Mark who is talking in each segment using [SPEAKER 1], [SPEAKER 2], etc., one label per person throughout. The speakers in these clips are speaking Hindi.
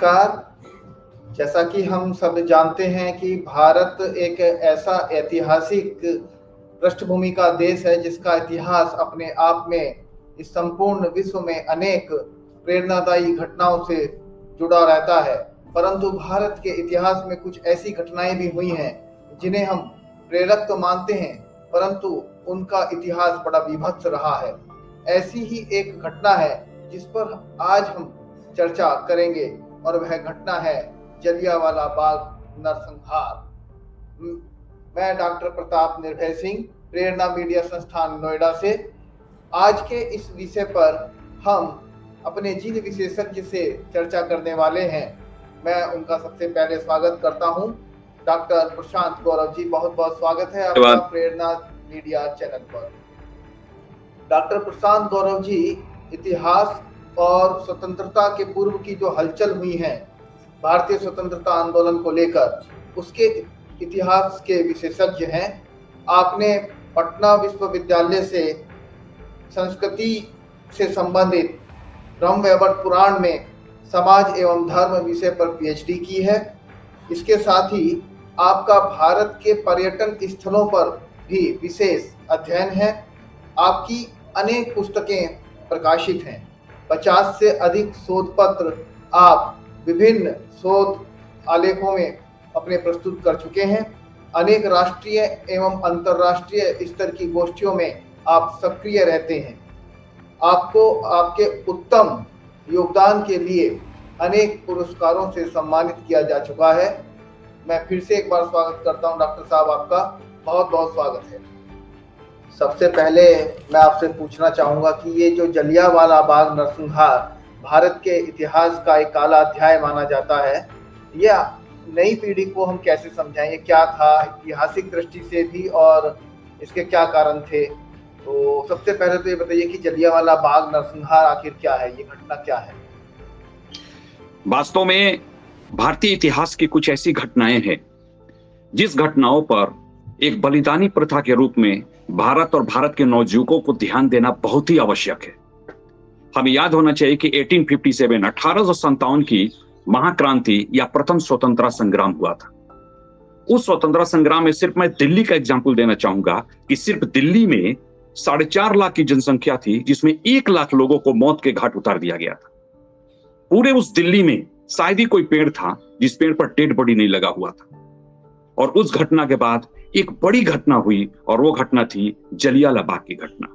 [SPEAKER 1] नमस्कार। जैसा कि हम सब जानते हैं कि भारत एक ऐसा ऐतिहासिक पृष्ठभूमि का देश है जिसका इतिहास अपने आप में इस संपूर्ण विश्व में अनेक प्रेरणादायी घटनाओं से जुड़ा रहता है। परंतु भारत के इतिहास में कुछ ऐसी घटनाएं भी हुई हैं जिन्हें हम प्रेरक तो मानते हैं, परंतु उनका इतिहास बड़ा विभत्स रहा है। ऐसी ही एक घटना है जिस पर आज हम चर्चा करेंगे और वह घटना है जलियांवाला बाग नरसंहार। मैं डॉक्टर प्रताप निर्भय सिंह, प्रेरणा मीडिया संस्थान नोएडा से आज के इस विषय पर हम अपने जिन विशेषज्ञ से चर्चा करने वाले हैं, मैं उनका सबसे पहले स्वागत करता हूं। डॉक्टर प्रशांत गौरव जी, बहुत बहुत स्वागत है आपका प्रेरणा मीडिया चैनल पर। डॉक्टर प्रशांत गौरव जी, इतिहास और स्वतंत्रता के पूर्व की जो हलचल हुई है भारतीय स्वतंत्रता आंदोलन को लेकर, उसके इतिहास के विशेषज्ञ हैं। आपने पटना विश्वविद्यालय से संस्कृति से संबंधित ब्रह्मवैवर्त पुराण में समाज एवं धर्म विषय पर पीएचडी की है। इसके साथ ही आपका भारत के पर्यटन स्थलों पर भी विशेष अध्ययन है। आपकी अनेक पुस्तकें प्रकाशित हैं। 50 से अधिक शोध पत्र आप विभिन्न शोध आलेखों में अपने प्रस्तुत कर चुके हैं। अनेक राष्ट्रीय एवं अंतर्राष्ट्रीय स्तर की गोष्ठियों में आप सक्रिय रहते हैं। आपको आपके उत्तम योगदान के लिए अनेक पुरस्कारों से सम्मानित किया जा चुका है। मैं फिर से एक बार स्वागत करता हूं डॉक्टर साहब, आपका बहुत बहुत स्वागत है। सबसे पहले मैं आपसे पूछना चाहूँगा कि ये जो जलियांवाला बाग नरसंहार भारत के इतिहास का एक काला अध्याय माना जाता है, यह नई पीढ़ी को हम कैसे समझाएं? ये क्या था ऐतिहासिक दृष्टि से भी और इसके क्या कारण थे? तो सबसे पहले तो ये बताइए कि जलियांवाला बाग नरसंहार आखिर क्या है, ये घटना क्या है?
[SPEAKER 2] वास्तव में भारतीय इतिहास की कुछ ऐसी घटनाएं हैं जिस घटनाओं पर एक बलिदानी प्रथा के रूप में भारत और भारत के नवयुवकों को ध्यान देना बहुत ही आवश्यक है। हमें याद होना चाहिए कि 1857 की महाक्रांति या प्रथम स्वतंत्रता संग्राम हुआ था। उस स्वतंत्रता संग्राम में सिर्फ मैं दिल्ली का एग्जाम्पल देना चाहूंगा कि सिर्फ दिल्ली में 4.5 लाख की जनसंख्या थी, जिसमें 1 लाख लोगों को मौत के घाट उतार दिया गया था। पूरे उस दिल्ली में शायद ही कोई पेड़ था जिस पेड़ पर डेड बॉडी नहीं लगा हुआ था। और उस घटना के बाद एक बड़ी घटना हुई और वो घटना थी जलियांवाला बाग की घटना।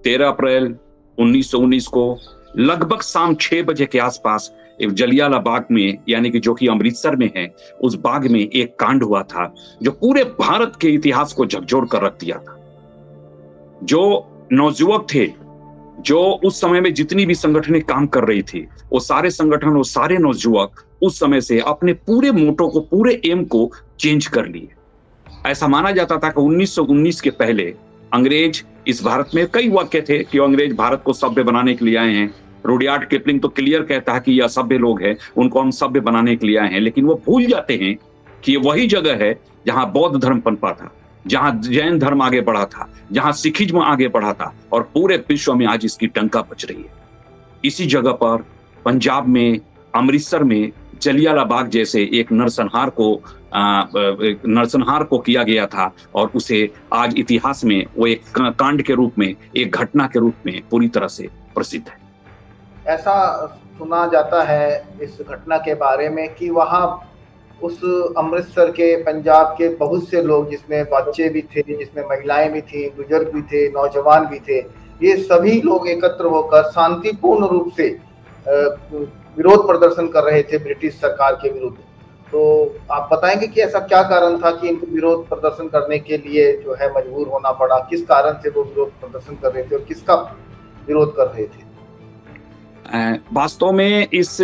[SPEAKER 2] 13 अप्रैल 1919 को लगभग शाम 6 बजे के आसपास जलियांवाला बाग में, यानी कि जो कि अमृतसर में है, उस बाग में एक कांड हुआ था जो पूरे भारत के इतिहास को झकझोर कर रख दिया था। जो नवयुवक थे, जो उस समय में जितनी भी संगठनें काम कर रही थी, वो सारे संगठन, वो सारे नवयुवक उस समय से अपने पूरे मोटो को, पूरे एम को चेंज कर लिए। ऐसा माना जाता था कि 1919 के पहले अंग्रेज इस भारत में, कई वाक्य थे कि अंग्रेज भारत को सभ्य बनाने के लिए आए हैं। रुडयार्ड किपलिंग तो क्लियर कहता है कि ये असभ्य लोग हैं, उनको हम सभ्य बनाने के लिए आए हैं। लेकिन वो भूल जाते हैं कि ये वही जगह है जहां बौद्ध धर्म पनपा था, जहां जैन धर्म आगे बढ़ा था, जहां सिखिज्म आगे बढ़ा था, और पूरे विश्व में आज इसकी डंका बज रही है। इसी जगह पर पंजाब में, अमृतसर में जलियांवाला बाग जैसे एक नरसंहार को किया गया था, और उसे आज इतिहास में वो एक कांड के रूप में, एक घटना के रूप में पूरी तरह से प्रसिद्ध है।
[SPEAKER 1] ऐसा सुना जाता है इस घटना के बारे में कि वहाँ उस अमृतसर के, पंजाब के बहुत से लोग, जिसमें बच्चे भी थे, जिसमें महिलाएं भी थी, बुजुर्ग भी थे, नौजवान भी थे, ये सभी लोग एकत्र होकर शांतिपूर्ण रूप से विरोध प्रदर्शन कर रहे थे ब्रिटिश सरकार के विरुद्ध। तो आप बताएंगे कि ऐसा क्या कारण था कि इनको विरोध प्रदर्शन करने के लिए जो है मजबूर होना पड़ा? किस कारण से वो विरोध प्रदर्शन कर रहे थे और किसका विरोध कर रहे थे?
[SPEAKER 2] वास्तव में इस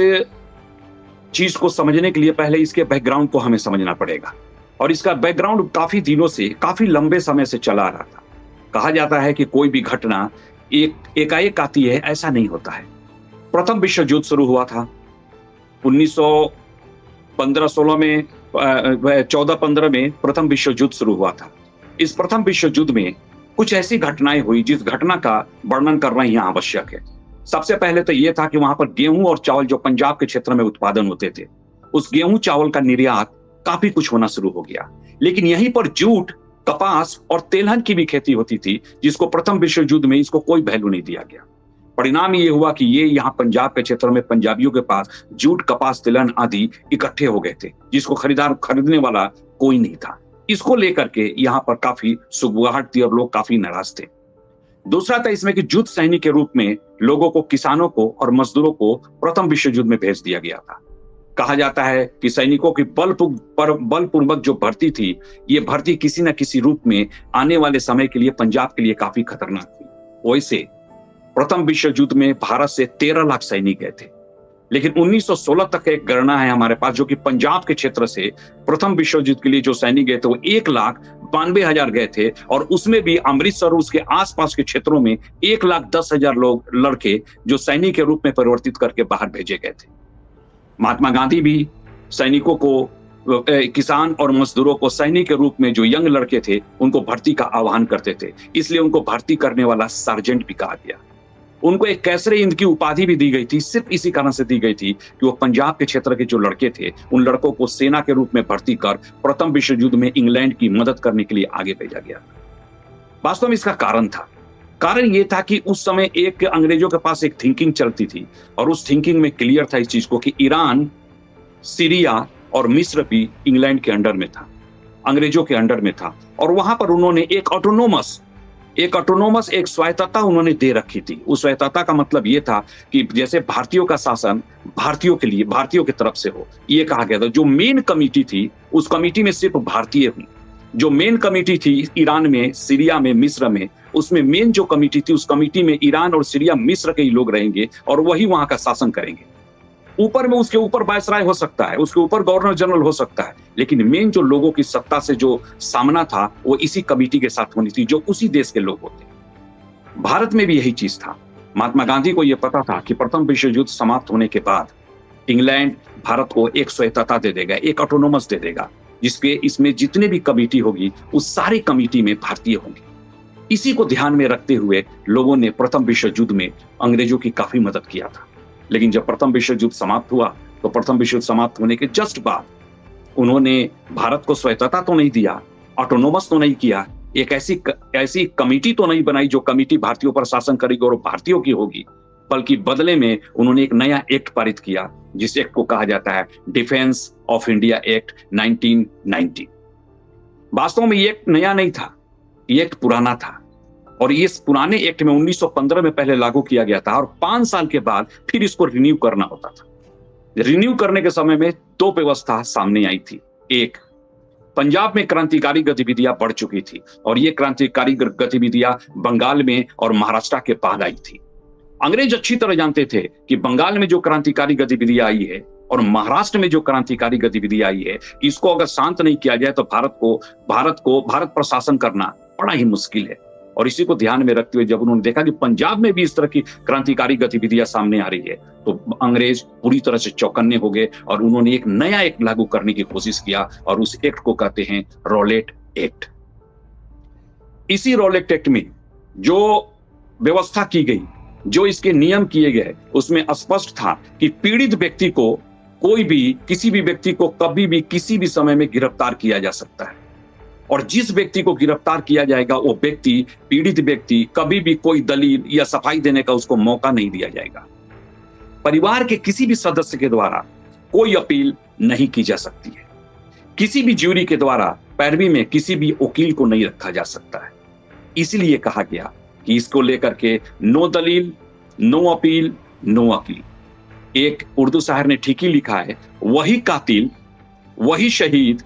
[SPEAKER 2] चीज को समझने के लिए पहले इसके बैकग्राउंड को हमें समझना पड़ेगा, और इसका बैकग्राउंड काफी दिनों से, काफी लंबे समय से चला आ रहा था। कहा जाता है कि कोई भी घटना एकाएक आती है, ऐसा नहीं होता है। प्रथम विश्व युद्ध शुरू हुआ था 1915-16 में, 14-15 में प्रथम विश्व युद्ध शुरू हुआ था। इस प्रथम विश्व युद्ध में कुछ ऐसी घटनाएं हुई जिस घटना का वर्णन करना यहाँ आवश्यक है। सबसे पहले तो यह था कि वहां पर गेहूं और चावल जो पंजाब के क्षेत्र में उत्पादन होते थे, उस गेहूं चावल का निर्यात काफी कुछ होना शुरू हो गया। लेकिन यहीं पर जूट, कपास और तेलहन की भी खेती होती थी, जिसको प्रथम विश्व युद्ध में इसको कोई वैल्यू नहीं दिया गया। परिणाम ये हुआ कि ये यहाँ पंजाब के क्षेत्र में पंजाबियों के पास जूट, कपास, तिलहन आदि इकट्ठे हो गए थे, जिसको खरीदने वाला कोई नहीं था। इसको लेकर के यहाँ पर काफी सुगबुगाहट थी और लोग काफी नाराज थे। दूसरा था इसमें कि युद्ध सैनिक के रूप में लोगों को, किसानों को और मजदूरों को प्रथम विश्व युद्ध में भेज दिया गया था। कहा जाता है कि सैनिकों की बलपूर्वक जो भर्ती थी, ये भर्ती किसी न किसी रूप में आने वाले समय के लिए पंजाब के लिए काफी खतरनाक थी। वैसे प्रथम विश्व युद्ध में भारत से 13 लाख सैनिक गए थे, लेकिन 1916 तक एक गणना है हमारे पास, जो कि पंजाब के क्षेत्र से प्रथम विश्व युद्ध के लिए जो सैनिक गए थे वो 1,92,000 गए थे, और उसमें भी अमृतसर उसके आसपास के क्षेत्रों में 1,10,000 लोग, लड़के जो सैनिक के रूप में परिवर्तित करके बाहर भेजे गए थे। महात्मा गांधी भी सैनिकों को, किसान और मजदूरों को सैनिक के रूप में, जो यंग लड़के थे, उनको भर्ती का आह्वान करते थे, इसलिए उनको भर्ती करने वाला सार्जेंट भी कहा गया। उनको एक कैसरे हिंद की उपाधि भी दी गई थी, सिर्फ इसी कारण से दी गई थी कि वो पंजाब के क्षेत्र के जो लड़के थे, उन लड़कों को सेना के रूप में भर्ती कर प्रथम विश्व युद्ध में इंग्लैंड की मदद करने के लिए आगे भेजा गया। वास्तव में इसका कारण ये था कि उस समय एक अंग्रेजों के पास एक थिंकिंग चलती थी, और उस थिंकिंग में क्लियर था इस चीज को कि ईरान, सीरिया और मिस्र भी इंग्लैंड के अंडर में था, अंग्रेजों के अंडर में था, और वहां पर उन्होंने एक ऑटोनोमस एक स्वायत्तता उन्होंने दे रखी थी। उस स्वायत्तता का मतलब ये था कि जैसे भारतीयों का शासन भारतीयों के लिए, भारतीयों की तरफ से हो, ये कहा गया था। जो मेन कमिटी थी, उस कमिटी में सिर्फ भारतीय हुई। जो मेन कमिटी थी ईरान में, सीरिया में, मिस्र में, उसमें मेन जो कमिटी थी, उस कमिटी में ईरान और सीरिया, मिस्र के ही लोग रहेंगे और वही वहां का शासन करेंगे। ऊपर में उसके ऊपर वायसराय हो सकता है, उसके ऊपर गवर्नर जनरल हो सकता है, लेकिन मेन जो लोगों की सत्ता से जो सामना था वो इसी कमिटी के साथ होनी थी, जो उसी देश के लोग होते। भारत में भी यही चीज था। महात्मा गांधी को यह पता था कि प्रथम विश्व युद्ध समाप्त होने के बाद इंग्लैंड भारत को एक स्वायत्तता दे देगा, एक ऑटोनोमस दे देगा, जिसके इसमें जितने भी कमिटी होगी उस सारी कमिटी में भारतीय होंगे। इसी को ध्यान में रखते हुए लोगों ने प्रथम विश्व युद्ध में अंग्रेजों की काफी मदद किया था। लेकिन जब प्रथम विश्व युद्ध समाप्त हुआ, तो प्रथम विश्व युद्ध समाप्त होने के जस्ट बाद उन्होंने भारत को स्वायत्तता तो नहीं दिया, ऑटोनोमस तो नहीं किया, एक ऐसी कमिटी तो नहीं बनाई जो कमिटी भारतीयों पर शासन करेगी और भारतीयों की होगी, बल्कि बदले में उन्होंने एक नया एक्ट पारित किया, जिस एक्ट को कहा जाता है डिफेंस ऑफ इंडिया एक्ट 1990। वास्तव में ये एक्ट नया नहीं था, ये एक्ट पुराना था, और इस पुराने एक्ट में 1915 में पहले लागू किया गया था, और 5 साल के बाद फिर इसको रिन्यू करना होता था। रिन्यू करने के समय में 2 व्यवस्था सामने आई थी। एक, पंजाब में क्रांतिकारी गतिविधियां बढ़ चुकी थी, और ये क्रांतिकारी गतिविधियां बंगाल में और महाराष्ट्र के बाद आई थी। अंग्रेज अच्छी तरह जानते थे कि बंगाल में जो क्रांतिकारी गतिविधियां आई है और महाराष्ट्र में जो क्रांतिकारी गतिविधियां आई है, इसको अगर शांत नहीं किया जाए तो भारत पर शासन करना बड़ा ही मुश्किल है। और इसी को ध्यान में रखते हुए जब उन्होंने देखा कि पंजाब में भी इस तरह की क्रांतिकारी गतिविधियां सामने आ रही है, तो अंग्रेज पूरी तरह से चौकन्ने हो गए और उन्होंने एक नया एक्ट लागू करने की कोशिश किया, और उस एक्ट को कहते हैं रॉलेट एक्ट। इसी रॉलेट एक्ट में जो व्यवस्था की गई, जो इसके नियम किए गए, उसमें स्पष्ट था कि पीड़ित व्यक्ति को, कोई भी किसी भी व्यक्ति को कभी भी किसी भी समय में गिरफ्तार किया जा सकता है, और जिस व्यक्ति को गिरफ्तार किया जाएगा वो व्यक्ति, पीड़ित व्यक्ति, कभी भी कोई दलील या सफाई देने का उसको मौका नहीं दिया जाएगा। परिवार के किसी भी सदस्य के द्वारा कोई अपील नहीं की जा सकती है। किसी भी ज्यूरी के द्वारा पैरवी में किसी भी वकील को नहीं रखा जा सकता है। इसलिए कहा गया कि इसको लेकर के नो दलील, नो अपील, नो वकील। एक उर्दू शायर ने ठीक ही लिखा है, वही कातिल, वही शहीद,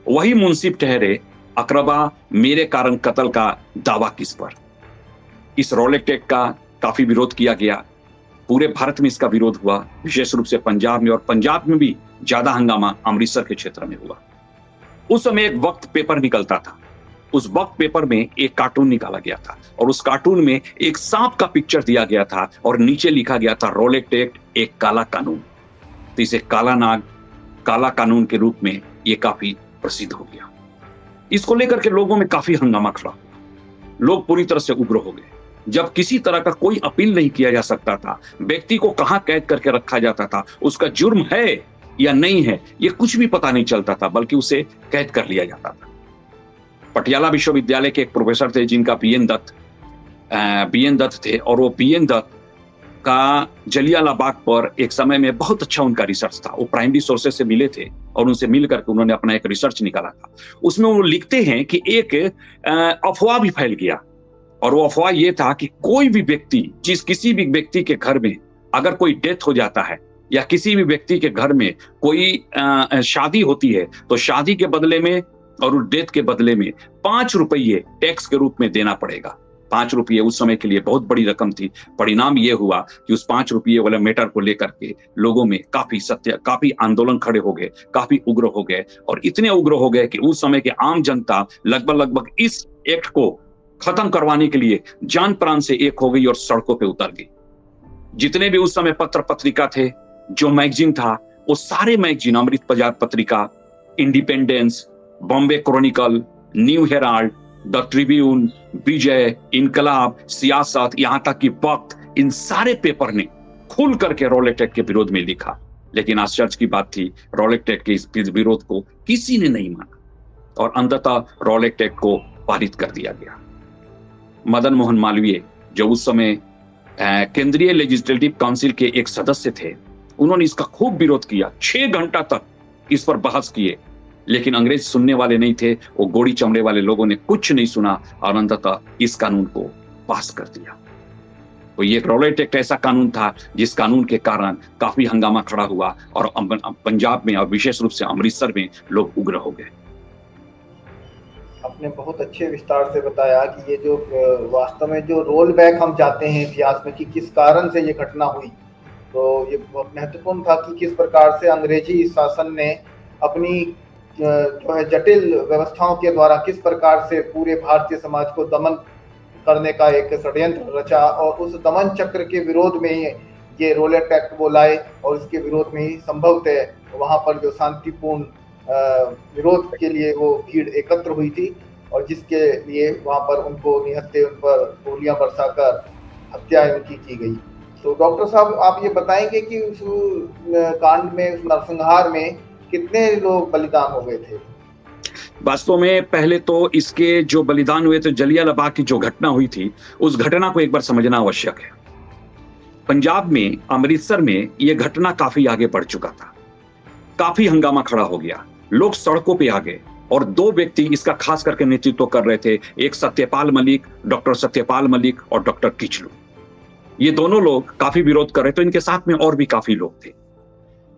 [SPEAKER 2] वही मुंसिफ ठहरे, अकरबा मेरे कारण कत्ल का दावा किस पर। इस रॉलेट एक्ट का काफी विरोध किया गया, पूरे भारत में इसका विरोध हुआ, विशेष रूप से पंजाब में, और पंजाब में भी ज्यादा हंगामा अमृतसर के क्षेत्र में हुआ। उस समय एक वक्त पेपर निकलता था, उस वक्त पेपर में एक कार्टून निकाला गया था, और उस कार्टून में एक सांप का पिक्चर दिया गया था, और नीचे लिखा गया था रॉलेट एक्ट एक काला कानून। तो इसे काला नाग, काला कानून के रूप में ये काफी प्रसिद्ध हो गया। इसको लेकर के लोगों में काफी हंगामा खड़ा हुआ, लोग पूरी तरह से उग्र हो गए। जब किसी तरह का कोई अपील नहीं किया जा सकता था, व्यक्ति को कहां कैद करके रखा जाता था, उसका जुर्म है या नहीं है ये कुछ भी पता नहीं चलता था, बल्कि उसे कैद कर लिया जाता था। पटियाला विश्वविद्यालय के एक प्रोफेसर थे जिनका बीएन दत्त थे, और वो बीएन दत्त का जलियांवाला बाग पर एक समय में बहुत अच्छा उनका रिसर्च था। वो प्राइमरी सोर्सेस से मिले थे और उनसे मिल करके उन्होंने अपना एक रिसर्च निकाला था। उसमें वो लिखते हैं कि एक अफवाह भी फैल गया, और वो अफवाह ये था कि कोई भी व्यक्ति, किसी भी व्यक्ति के घर में अगर कोई डेथ हो जाता है या किसी भी व्यक्ति के घर में कोई शादी होती है, तो शादी के बदले में और डेथ के बदले में 5 रुपये टैक्स के रूप में देना पड़ेगा। 5 रुपये उस समय के लिए बहुत बड़ी रकम थी। परिणाम ये हुआ कि उस 5 रुपये वाले मैटर को लेकर के लोगों में काफी आंदोलन खड़े हो गए, काफी उग्र हो गए, और इतने उग्र हो गए कि उस समय के आम जनता लगभग इस एक्ट को खत्म करवाने के लिए जान प्राण से एक हो गई और सड़कों पे उतर गई। जितने भी उस समय पत्र पत्रिका थे, जो मैगजीन था, वो सारे magazine, Amrita Bazar Patrika, independence, Bombay chronicle, new herald, the tribune, Vijay, Inquilab, Siasat, यहां तक कि वक्त, इन सारे पेपर ने खुल करके रॉलेट एक्ट के विरोध में लिखा। लेकिन आश्चर्य की बात थी, रॉलेट एक्ट के इस विरोध को किसी ने नहीं माना और अंततः रॉलेट एक्ट को पारित कर दिया गया। मदन मोहन मालवीय, जो उस समय केंद्रीय लेजिस्लेटिव काउंसिल के एक सदस्य थे, उन्होंने इसका खूब विरोध किया। 6 घंटा तक इस पर बहस किए, लेकिन अंग्रेज सुनने वाले नहीं थे। वो गोड़ी चमड़े वाले लोगों ने कुछ नहीं सुना और अंततः इस कानून को पास कर दिया। तो ये रॉलेट एक्ट ऐसा कानून था जिस कानून के कारण काफी हंगामा खड़ा हुआ और पंजाब में और विशेष रूप से अमृतसर में लोग उग्र हो गए।
[SPEAKER 1] आपने बहुत अच्छे विस्तार से बताया कि ये जो वास्तव में जो रोल बैक हम जाते हैं इतिहास में कि किस कारण से ये घटना हुई, तो ये बहुत महत्वपूर्ण था कि किस प्रकार से अंग्रेजी शासन ने अपनी जो है जटिल व्यवस्थाओं के द्वारा किस प्रकार से पूरे भारतीय समाज को दमन करने का एक षड्यंत्र रचा, और उस दमन चक्र के विरोध में ही ये रॉलेट एक्ट वो लाए, और इसके विरोध में ही संभवतः वहाँ पर जो शांतिपूर्ण विरोध के लिए वो भीड़ एकत्र हुई थी, और जिसके लिए वहाँ पर उनको निहत्थे, उन पर गोलियां बरसाकर हत्या उनकी की गई। तो डॉक्टर साहब, आप ये बताएंगे कि उस कांड में, उस नरसंहार में कितने लोग बलिदान हो गए थे?
[SPEAKER 2] वास्तव में पहले तो इसके जो बलिदान हुए थे, जलियांवाला बाग की जो घटना हुई थी, उस घटना को एक बार समझना आवश्यक है। पंजाब में, अमृतसर में यह घटना काफी आगे बढ़ चुका था। काफी हंगामा खड़ा हो गया, लोग सड़कों पे आ गए, और 2 व्यक्ति इसका खास करके नेतृत्व कर रहे थे। एक सत्यपाल मलिक, डॉक्टर सत्यपाल मलिक, और डॉक्टर किचलू। ये दोनों लोग काफी विरोध कर रहे थे, इनके साथ में और भी काफी लोग थे।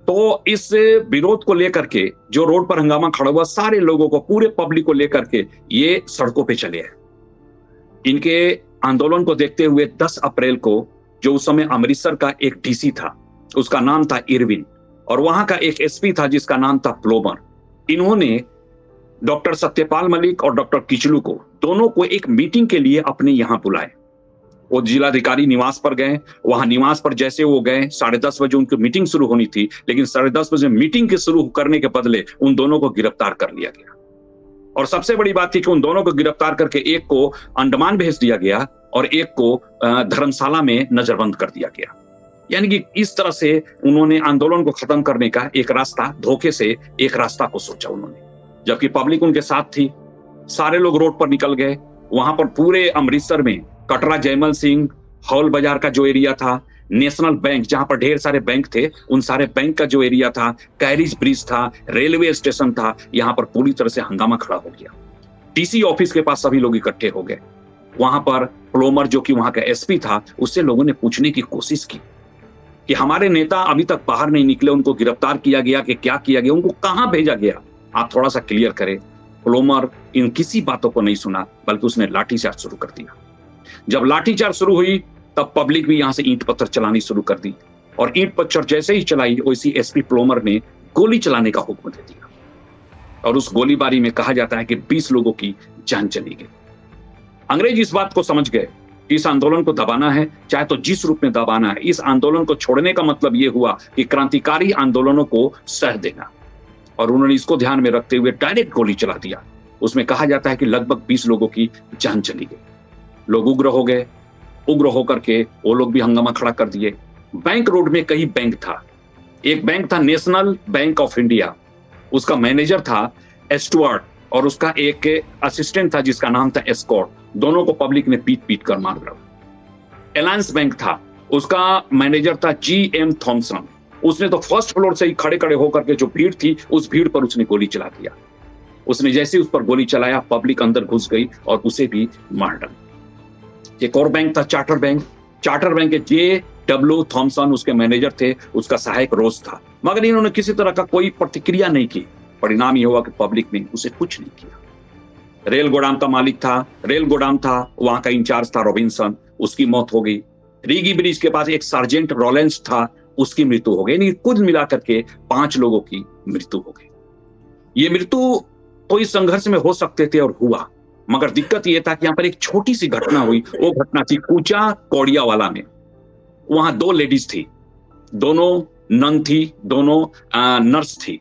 [SPEAKER 2] तो इस विरोध को लेकर के जो रोड पर हंगामा खड़ा हुआ, सारे लोगों को, पूरे पब्लिक को लेकर के ये सड़कों पे चले आए। इनके आंदोलन को देखते हुए 10 अप्रैल को, जो उस समय अमृतसर का एक डीसी था, उसका नाम था इरविन, और वहां का एक एसपी था जिसका नाम था प्लोमर, इन्होंने डॉक्टर सत्यपाल मलिक और डॉक्टर किचलू को, दोनों को एक मीटिंग के लिए अपने यहां बुलाए। वो जिलाधिकारी निवास पर गए। वहां निवास पर जैसे वो गए, 10:30 बजे उनकी मीटिंग शुरू होनी थी, लेकिन 10:30 बजे मीटिंग के शुरू करने के बदले उन दोनों को गिरफ्तार कर लिया गया। और सबसे बड़ी बात थी कि उन दोनों को गिरफ्तार करके एक को अंडमान भेज दिया गया और एक को धर्मशाला में नजरबंद कर दिया गया। यानी कि इस तरह से उन्होंने आंदोलन को खत्म करने का एक रास्ता, धोखे से एक रास्ता को सोचा उन्होंने, जबकि पब्लिक उनके साथ थी। सारे लोग रोड पर निकल गए। वहां पर पूरे अमृतसर में कटरा जयमल सिंह, हॉल बाजार का जो एरिया था, नेशनल बैंक जहां पर ढेर सारे बैंक थे, उन सारे बैंक का जो एरिया था, कैरिज ब्रिज था, रेलवे स्टेशन था, यहां पर पूरी तरह से हंगामा खड़ा हो गया। डीसी ऑफिस के पास सभी लोग इकट्ठे हो गए। वहां पर प्लोमर, जो कि वहां का एसपी था, उससे लोगों ने पूछने की कोशिश की कि हमारे नेता अभी तक बाहर नहीं निकले, उनको गिरफ्तार किया गया कि क्या किया गया, उनको कहां भेजा गया, आप थोड़ा सा क्लियर करें। प्लोमर इन किसी बातों को नहीं सुना, बल्कि उसने लाठीचार्ज शुरू कर दिया। जब लाठीचार्ज शुरू हुई तब पब्लिक भी यहां से ईंट पत्थर चलानी शुरू कर दी, और ईंट पत्थर जैसे ही चलाई, वैसी एसपी प्लोमर ने गोली चलाने का हुक्म दे दिया, और उस गोलीबारी में कहा जाता है कि 20 लोगों की जान चली गई। अंग्रेज इस बात को समझ गए कि इस आंदोलन को दबाना है, चाहे तो जिस रूप में दबाना है। इस आंदोलन को छोड़ने का मतलब यह हुआ कि क्रांतिकारी आंदोलनों को सह देना, और उन्होंने इसको ध्यान में रखते हुए डायरेक्ट गोली चला दिया। उसमें कहा जाता है कि लगभग 20 लोगों की जान चली गई। लोग उग्र हो गए, उग्र होकर के वो लोग भी हंगामा खड़ा कर दिए। बैंक रोड में कई बैंक था। एक बैंक था नेशनल बैंक ऑफ इंडिया, उसका मैनेजर था एस्टुअर्ट और उसका एक असिस्टेंट था जिसका नाम था एस्कॉर्ट। दोनों को पब्लिक ने पीट पीट कर मार डाला। अलायंस बैंक था, उसका मैनेजर था GM थॉमसन। उसने तो फर्स्ट फ्लोर से ही खड़े खड़े होकर के जो भीड़ थी उस भीड़ पर उसने गोली चला दिया। उसने जैसे उस पर गोली चलाया, पब्लिक अंदर घुस गई और उसे भी मार डाला। एक और बैंक था चार्टर बैंक। चार्टर बैंक के JW थॉमसन उसके मैनेजर थे, उसका सहायक रोज था। मगर इन्होंने किसी तरह का कोई प्रतिक्रिया नहीं की। परिणाम यह हुआ कि पब्लिक ने उसे कुछ नहीं किया। रेल गोदाम का मालिक था, रेल गोदाम था, वहां का इंचार्ज था रॉबिन्सन, उसकी मौत हो गई। रीगी ब्रिज के पास एक सार्जेंट रॉलेंस था, उसकी मृत्यु हो गई। यानी कुल मिलाकर के 5 लोगों की मृत्यु हो गई। ये मृत्यु तो इस संघर्ष में हो सकते थे और हुआ, मगर दिक्कत यह था कि यहाँ पर एक छोटी सी घटना हुई। वो घटना थी कूचा कोड़ियावाला में। वहां 2 लेडीज थी, दोनों नन थी, दोनों नर्स थी।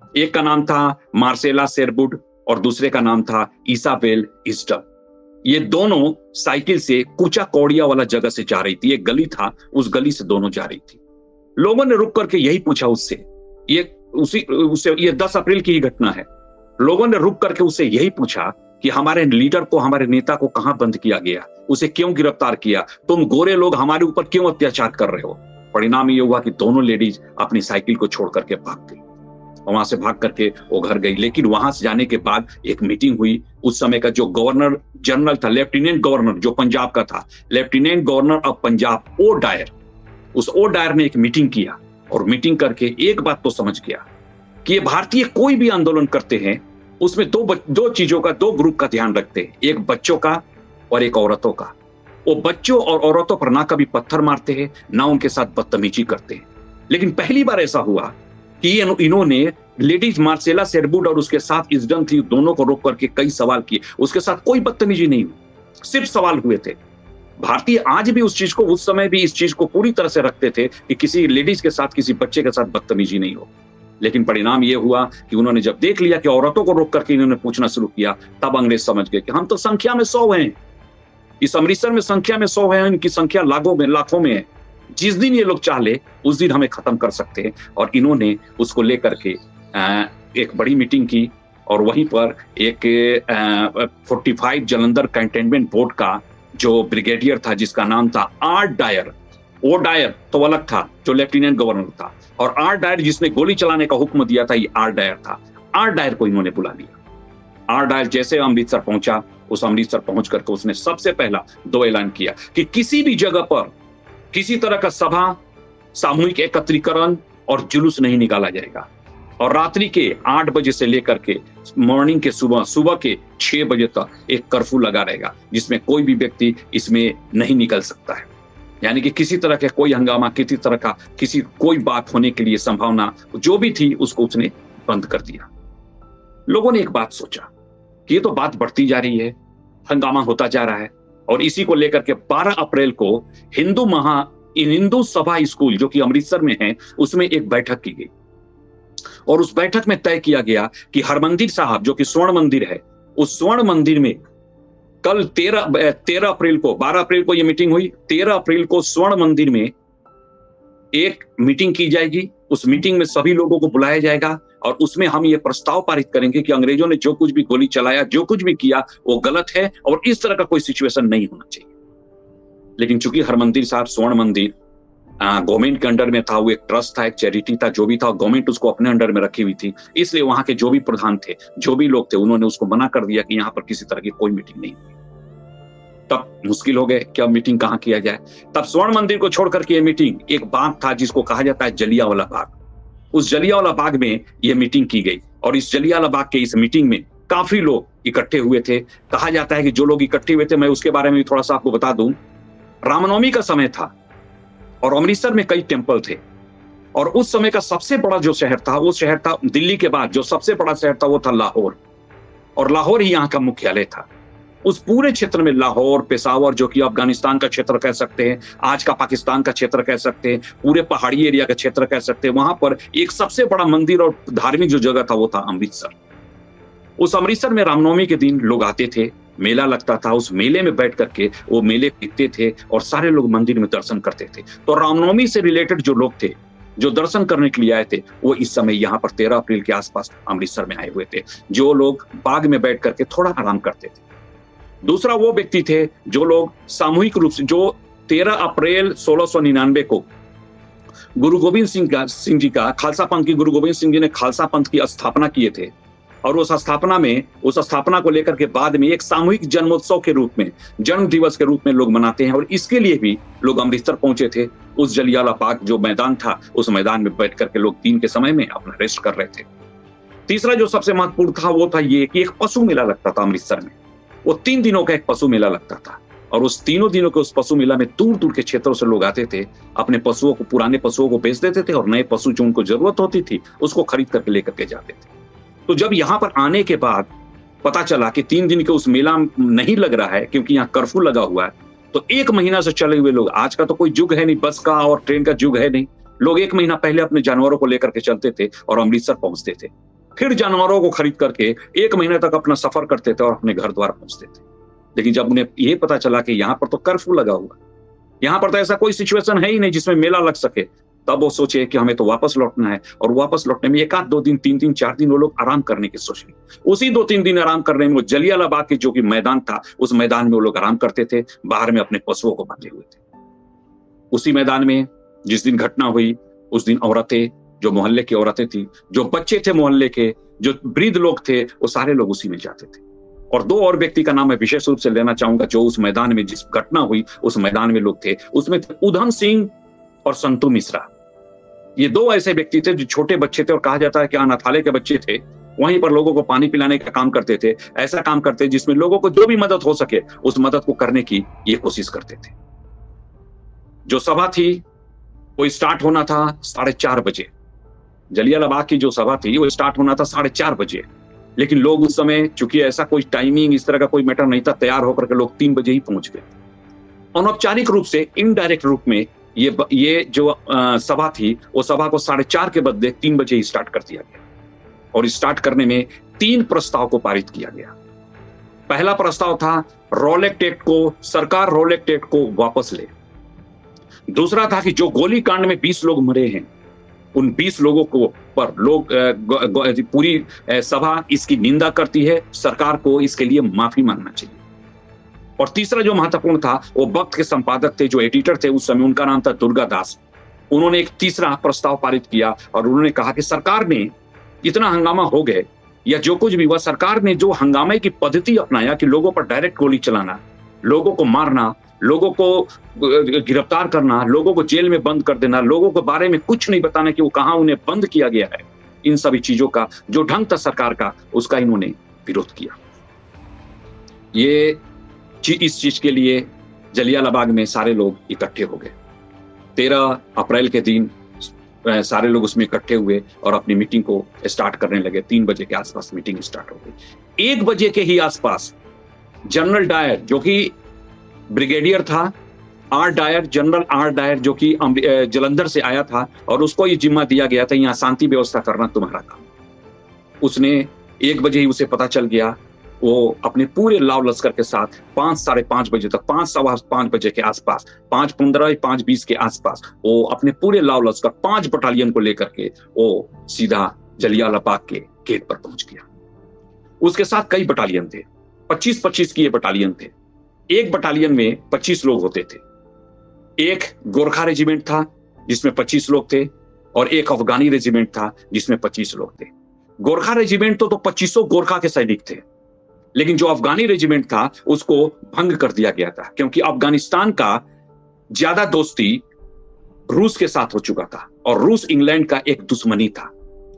[SPEAKER 2] एक का नाम था मार्सेला शेरवुड और दूसरे का नाम था इसाबेल इस्टर। ये दोनों साइकिल से कूचा कोड़िया वाला जगह से जा रही थी। एक गली था, उस गली से दोनों जा रही थी। लोगों ने रुक करके यही पूछा उससे, ये 10 अप्रैल की ही घटना है। लोगों ने रुक करके उससे यही पूछा कि हमारे लीडर को, हमारे नेता को कहां बंद किया गया, उसे क्यों गिरफ्तार किया, तुम गोरे लोग हमारे ऊपर क्यों अत्याचार कर रहे हो। परिणाम ये हुआ कि दोनों लेडीज अपनी साइकिल को छोड़ करके भाग गई और वहां से भाग करके वो घर गई। लेकिन वहां से जाने के बाद एक मीटिंग हुई। उस समय का जो गवर्नर जनरल था, लेफ्टिनेंट गवर्नर जो पंजाब का था, lieutenant governor of Punjab O'Dwyer, उस ओ डायर ने एक मीटिंग किया और मीटिंग करके एक बात तो समझ गया कि ये भारतीय कोई भी आंदोलन करते हैं उसमें दो चीजों का, 2 ग्रुप का ध्यान रखते हैं, एक बच्चों का और एक औरतों का। वो बच्चों और औरतों पर ना कभी पत्थर मारते हैं, ना उनके साथ बदतमीजी करते हैं। लेकिन पहली बार ऐसा हुआ कि इन्होंने लेडीज मार्सेला शेरवुड और उसके साथ इस्डन थी, दोनों को रोक करके कई सवाल किए। उसके साथ कोई बदतमीजी नहीं हुई, सिर्फ सवाल हुए थे। भारतीय आज भी उस चीज को, उस समय भी इस चीज को पूरी तरह से रखते थे कि किसी लेडीज के साथ, किसी बच्चे के साथ बदतमीजी नहीं हो। लेकिन परिणाम यह हुआ कि उन्होंने जब देख लिया कि औरतों को रोक करके इन्होंने पूछना शुरू किया, तब अंग्रेज समझ गए कि हम तो संख्या में 100 हैं, इस अमृतसर में संख्या में 100 है, इनकी संख्या लाखों में है। जिस दिन ये लोग चाहे उस दिन हमें खत्म कर सकते हैं। और इन्होंने उसको लेकर के एक बड़ी मीटिंग की और वहीं पर एक 45 जालंधर कंटेनमेंट बोर्ड का जो ब्रिगेडियर था जिसका नाम था आर डायर, ओ डायर तो अलग था जो लेफ्टिनेंट गवर्नर था, और आर डायर जिसने गोली चलाने का हुक्म दिया था, ये आर डायर था। आर डायर को इन्होंने बुला लिया। आर डायर जैसे अमृतसर पहुंचा, उस अमृतसर पहुंच करके उसने सबसे पहला 2 ऐलान किया कि किसी भी जगह पर किसी तरह का सभा, सामूहिक एकत्रीकरण और जुलूस नहीं निकाला जाएगा। और रात्रि के 8 बजे से लेकर के मॉर्निंग के सुबह के 6 बजे तक एक कर्फ्यू लगा रहेगा, जिसमें कोई भी व्यक्ति इसमें नहीं निकल सकता है। यानी कि किसी तरह का कोई हंगामा, किसी तरह का कोई बात होने के लिए संभावना जो भी थी उसको उसने बंद कर दिया। लोगों ने एक बात सोचा कि ये तो बात बढ़ती जा रही है, हंगामा होता जा रहा है, और इसी को लेकर के 12 अप्रैल को हिंदू सभा स्कूल जो कि अमृतसर में है उसमें एक बैठक की गई। और उस बैठक में तय किया गया कि हरमंदिर साहब जो कि स्वर्ण मंदिर है, उस स्वर्ण मंदिर में कल 13 अप्रैल को, 12 अप्रैल को यह मीटिंग हुई, 13 अप्रैल को स्वर्ण मंदिर में एक मीटिंग की जाएगी। उस मीटिंग में सभी लोगों को बुलाया जाएगा और उसमें हम ये प्रस्ताव पारित करेंगे कि अंग्रेजों ने जो कुछ भी गोली चलाया, जो कुछ भी किया, वो गलत है और इस तरह का कोई सिचुएशन नहीं होना चाहिए। लेकिन चूंकि हरमंदिर साहब स्वर्ण मंदिर गवर्नमेंट के अंडर में था, वो एक ट्रस्ट था, एक चैरिटी था, जो भी था गवर्नमेंट उसको अपने अंडर में रखी हुई थी, इसलिए वहां के जो भी प्रधान थे, जो भी लोग थे, उन्होंने उसको मना कर दिया कि यहाँ पर किसी तरह की कोई मीटिंग नहीं हुई। तब मुश्किल हो गए कि अब मीटिंग कहाँ किया जाए। तब स्वर्ण मंदिर को छोड़ करके ये मीटिंग एक बाग था जिसको कहा जाता है जलियांवाला बाग, उस जलियांवाला बाग में ये मीटिंग की गई। और इस जलियांवाला बाग के इस मीटिंग में काफी लोग इकट्ठे हुए थे। कहा जाता है कि जो लोग इकट्ठे हुए थे, मैं उसके बारे में थोड़ा सा आपको बता दूं, रामनवमी का समय था और अमृतसर में कई टेम्पल थे, और उस समय का सबसे बड़ा जो शहर था, वो शहर था दिल्ली के बाद जो सबसे बड़ा शहर था वो था लाहौर, और लाहौर ही यहाँ का मुख्यालय था। उस पूरे क्षेत्र में लाहौर, पेशावर जो कि अफगानिस्तान का क्षेत्र कह सकते हैं, आज का पाकिस्तान का क्षेत्र कह सकते हैं, पूरे पहाड़ी एरिया का क्षेत्र कह सकते हैं, वहां पर एक सबसे बड़ा मंदिर और धार्मिक जो जगह था वो था अमृतसर। उस अमृतसर में रामनवमी के दिन लोग आते थे मेला लगता था, उस मेले में बैठ करके वो मेले देखते थे और सारे लोग मंदिर में दर्शन करते थे। तो रामनवमी से रिलेटेड जो लोग थे, जो दर्शन करने के लिए आए थे, वो इस समय यहाँ पर 13 अप्रैल के आसपास अमृतसर में आए हुए थे, जो लोग बाग में बैठ करके थोड़ा आराम करते थे। दूसरा वो व्यक्ति थे जो लोग सामूहिक रूप से, जो 13 अप्रैल 1699 को गुरु गोविंद सिंह जी का खालसा पंथ की, गुरु गोविंद सिंह जी ने खालसा पंथ की स्थापना किए थे और उस स्थापना को लेकर के बाद में एक सामूहिक जन्मोत्सव के रूप में, जन्म दिवस के रूप में लोग मनाते हैं और इसके लिए भी लोग अमृतसर पहुंचे थे। उस जलियांवाला बाग जो मैदान था, उस मैदान में बैठ करके लोग दिन के समय में अपना रेस्ट कर रहे थे। तीसरा जो सबसे महत्वपूर्ण था वो था ये कि एक पशु मेला लगता था अमृतसर में। वो 3 दिनों का एक पशु मेला लगता था और उस तीनों दिनों के उस पशु मेला में दूर दूर के क्षेत्रों से लोग आते थे, अपने पशुओं को, पुराने पशुओं को बेच देते थे और नए पशु जो उनको जरूरत होती थी उसको खरीद करके लेकर के जाते थे। तो जब यहाँ पर आने के बाद पता चला कि 3 दिन के उस मेला नहीं लग रहा है क्योंकि यहाँ कर्फ्यू लगा हुआ है, तो 1 महीना से चले हुए लोग, आज का तो कोई युग है नहीं, बस का और ट्रेन का युग है नहीं, लोग 1 महीना पहले अपने जानवरों को लेकर के चलते थे और अमृतसर पहुंचते थे। फिर जानवरों को खरीद करके 1 महीने तक अपना सफर करते थे और अपने घर द्वार पहुंचते थे। लेकिन जब उन्हें ये पता चला कि यहाँ पर तो कर्फ्यू लगा हुआ, यहाँ पर तो ऐसा कोई सिचुएशन है ही नहीं जिसमें मेला लग सके, तब वो सोचे कि हमें तो वापस लौटना है। और वापस लौटने में 1 आध 2 दिन, 3 दिन, 4 दिन वो लोग आराम करने की सोच रहे। उसी 2-3 दिन आराम करने में वो जलियांवाला बाग के जो कि मैदान था, उस मैदान में वो लोग आराम करते थे, बाहर में अपने पशुओं को बांधे हुए थे। उसी मैदान में जिस दिन घटना हुई उस दिन औरतें, जो मोहल्ले की औरतें थी, जो बच्चे थे मोहल्ले के, जो वृद्ध लोग थे, वो सारे लोग उसी में जाते थे। और 2 और व्यक्ति का नाम मैं विशेष रूप से लेना चाहूंगा जो उस मैदान में, जिस घटना हुई उस मैदान में लोग थे। उसमें थे उधम सिंह और संतू मिश्रा। ये 2 ऐसे व्यक्ति थे जो छोटे बच्चे थे और कहा जाता है कि अनाथालय के बच्चे थे। वहीं पर लोगों को पानी पिलाने का काम करते थे, ऐसा काम करते जिसमें लोगों को जो भी मदद हो सके उस मदद को करने की ये कोशिश करते थे। जो सभा थी वो स्टार्ट होना था 4:30 बजे। जलियांवाला बाग की जो सभा थी वो स्टार्ट होना था 4:30 बजे, लेकिन लोग उस समय, चूंकि ऐसा कोई टाइमिंग इस तरह का कोई मैटर नहीं था, तैयार होकर के लोग 3 बजे ही पहुंच गए। अनौपचारिक रूप से, इनडायरेक्ट रूप में ये जो सभा थी वो सभा को 4:30 के बदले 3 बजे ही स्टार्ट कर दिया गया और स्टार्ट करने में 3 प्रस्ताव को पारित किया गया। पहला प्रस्ताव था रॉलेक्ट एक्ट को, सरकार रॉलेक्ट एक्ट को वापस ले। दूसरा था कि जो गोलीकांड में 20 लोग मरे हैं उन 20 लोगों को पर लोग पूरी सभा इसकी निंदा करती है, सरकार को इसके लिए माफी मांगना चाहिए। और तीसरा जो महत्वपूर्ण था, वो वक्त के संपादक थे, जो एडिटर थे उस समय, उनका नाम था दुर्गा दास। उन्होंने एक तीसरा प्रस्ताव पारित किया और उन्होंने कहा कि सरकार ने इतना हंगामा हो गए या जो कुछ भी हुआ, सरकार ने जो हंगामे की पद्धति अपनाया कि लोगों पर डायरेक्ट गोली चलाना, लोगों को मारना, लोगों को गिरफ्तार करना, लोगों को जेल में बंद कर देना, लोगों के बारे में कुछ नहीं बताना कि वो कहाँ उन्हें बंद किया गया है, इन सभी चीजों का जो ढंग था सरकार का, उसका इन्होंने विरोध किया। इस चीज के लिए जलियांवाला बाग में सारे लोग इकट्ठे हो गए। 13 अप्रैल के दिन सारे लोग उसमें इकट्ठे हुए और अपनी मीटिंग को स्टार्ट करने लगे। 3 बजे के आसपास मीटिंग स्टार्ट हो गई। 1 बजे के ही आसपास जनरल डायर, जो कि ब्रिगेडियर था, जनरल आर डायर, जो कि जलंधर से आया था और उसको ये जिम्मा दिया गया था यहाँ शांति व्यवस्था करना तुम्हारा काम। उसने 1 बजे ही उसे पता चल गया। वो अपने पूरे लाव लश्कर के साथ 5, साढ़े 5 बजे तक, 5, सवा 5 बजे के आसपास, 5:15, 5:20 के आसपास वो अपने पूरे लाव लश्कर 5 बटालियन को लेकर के वो सीधा जलियांवाला बाग के गेट पर पहुंच गया। उसके साथ कई बटालियन थे, 25-25 की ये बटालियन थे। एक बटालियन में 25 लोग होते थे। एक गोरखा रेजिमेंट था जिसमें 25 लोग थे और एक अफगानी रेजिमेंट था जिसमें 25 लोग थे। गोरखा रेजिमेंट तो 25 गोरखा के सैनिक थे, लेकिन जो अफगानी रेजिमेंट था उसको भंग कर दिया गया था क्योंकि अफगानिस्तान का ज्यादा दोस्ती रूस के साथ हो चुका था और रूस इंग्लैंड का एक दुश्मनी था।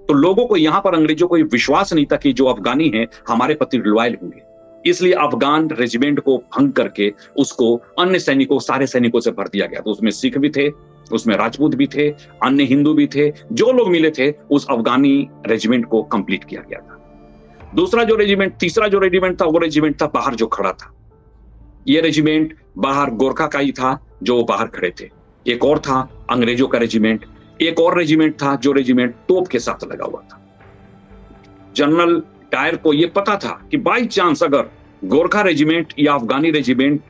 [SPEAKER 2] तो लोगों को यहां पर, अंग्रेजों को विश्वास नहीं था कि जो अफगानी हैं हमारे प्रति लॉयल होंगे, इसलिए अफगान रेजिमेंट को भंग करके उसको अन्य सैनिकों, सारे सैनिकों से भर दिया गया। तो उसमें सिख भी थे, उसमें राजपूत भी थे, अन्य हिंदू भी थे, जो लोग मिले थे उस अफगानी रेजिमेंट को कंप्लीट किया गया था। तीसरा जो रेजिमेंट था वो रेजिमेंट था बाहर जो खड़ा था। ये रेजिमेंट बाहर गोरखा का ही था जो बाहर खड़े थे। एक और था अंग्रेजों का रेजिमेंट, एक और रेजिमेंट था जो रेजिमेंट तोप के साथ लगा हुआ था। जनरल डायर को यह पता था कि बाई चांस अगर गोरखा रेजिमेंट या अफगानी रेजिमेंट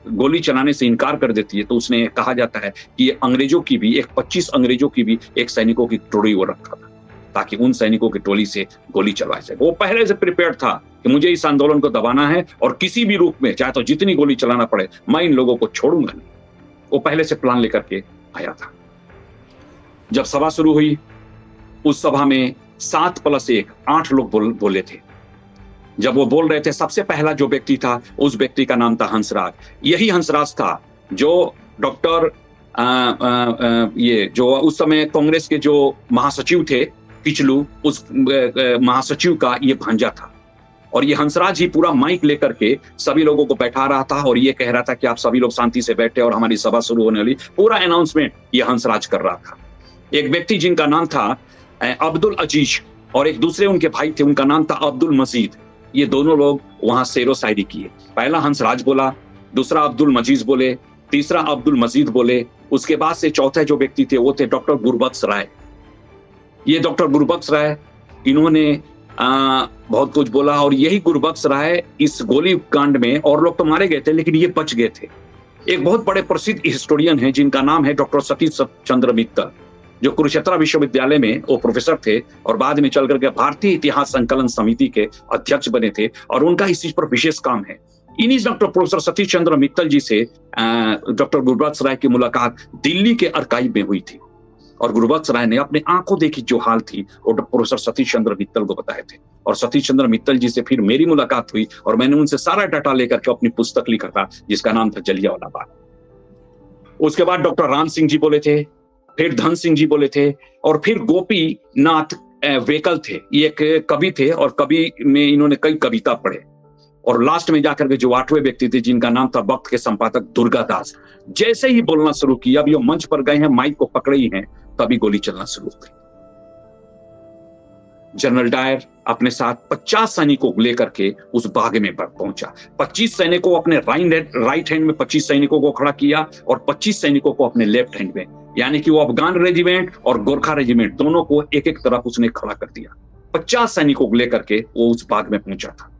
[SPEAKER 2] गोली चलाने से इनकार कर देती है तो उसने कहा जाता है कि ये अंग्रेजों की भी 25 अंग्रेजों की भी एक सैनिकों की टोली वो रखा था ताकि उन सैनिकों की टोली से गोली चलवाई जाए। वो पहले से प्रिपेयर्ड था कि मुझे इस आंदोलन को दबाना है और किसी भी रूप में चाहे तो जितनी गोली चलाना पड़े मैं इन लोगों को छोड़ूंगा नहीं। वो पहले से प्लान लेकर के आया था। जब सभा शुरू हुई उस सभा में 7+1 8 लोग बोले थे। जब वो बोल रहे थे सबसे पहला जो व्यक्ति था उस व्यक्ति का नाम था हंसराज। यही हंसराज था जो डॉक्टर ये जो उस समय कांग्रेस के जो महासचिव थे किचलू, उस महासचिव का ये भांजा था। और ये हंसराज ही पूरा माइक लेकर के सभी लोगों को बैठा रहा था और ये कह रहा था कि आप सभी लोग शांति से बैठे और हमारी सभा शुरू होने वाली। पूरा अनाउंसमेंट ये हंसराज कर रहा था। एक व्यक्ति जिनका नाम था अब्दुल अजीज और एक दूसरे उनके भाई थे, उनका नाम था अब्दुल मजीद। ये दोनों लोग वहां शेरो शायरी किए। पहला हंसराज बोला, दूसरा अब्दुल मजीद बोले, तीसरा अब्दुल मजीद बोले। उसके बाद से चौथे जो व्यक्ति थे वो थे डॉक्टर गुरबख्श राय। ये डॉक्टर गुरबख्श राय इन्होंने बहुत कुछ बोला और यही गुरबख्श राय इस गोली कांड में, और लोग तो मारे गए थे लेकिन ये बच गए थे। एक बहुत बड़े प्रसिद्ध हिस्टोरियन है जिनका नाम है डॉक्टर सतीश चंद्र मित्तल, जो कुरुक्षेत्र विश्वविद्यालय में वो प्रोफेसर थे और बाद में चल करके भारतीय इतिहास संकलन समिति के अध्यक्ष बने थे और उनका इस चीज पर विशेष काम है। इन्हीं डॉक्टर प्रोफेसर सतीश चंद्र मित्तल जी से डॉक्टर गुरबख्श राय की मुलाकात दिल्ली के आर्काइव में हुई थी और गुरबख्श राय ने अपने आंखों देखी जो हाल थी वो प्रोफेसर सतीश चंद्र मित्तल को बताए थे। और सतीश चंद्र मित्तल जी से फिर मेरी मुलाकात हुई और मैंने उनसे सारा डाटा लेकर के अपनी पुस्तक लिखा था जिसका नाम था जलियांवाला बाग। उसके बाद डॉक्टर राम सिंह जी बोले थे, फिर धन सिंह जी बोले थे और फिर गोपीनाथ वेकल थे। ये एक कवि थे और कवि में इन्होंने कई कविता पढ़े। और लास्ट में जाकर के जो 8वें व्यक्ति थे जिनका नाम था वक्त के संपादक दुर्गादास, जैसे ही बोलना शुरू किया, अब ये मंच पर गए हैं, माइक को पकड़े ही हैं, तभी गोली चलना शुरू हो गई। जनरल डायर अपने साथ 50 सैनिकों को लेकर के उस बाग में पहुंचा। 25 सैनिकों अपने राइट हैंड में 25 सैनिकों को खड़ा किया और 25 सैनिकों को अपने लेफ्ट हैंड में, यानी कि वो अफगान रेजिमेंट और गोरखा रेजिमेंट दोनों को एक एक तरफ उसने खड़ा कर दिया। 50 सैनिकों को लेकर के वो उस बाग में पहुंचा था।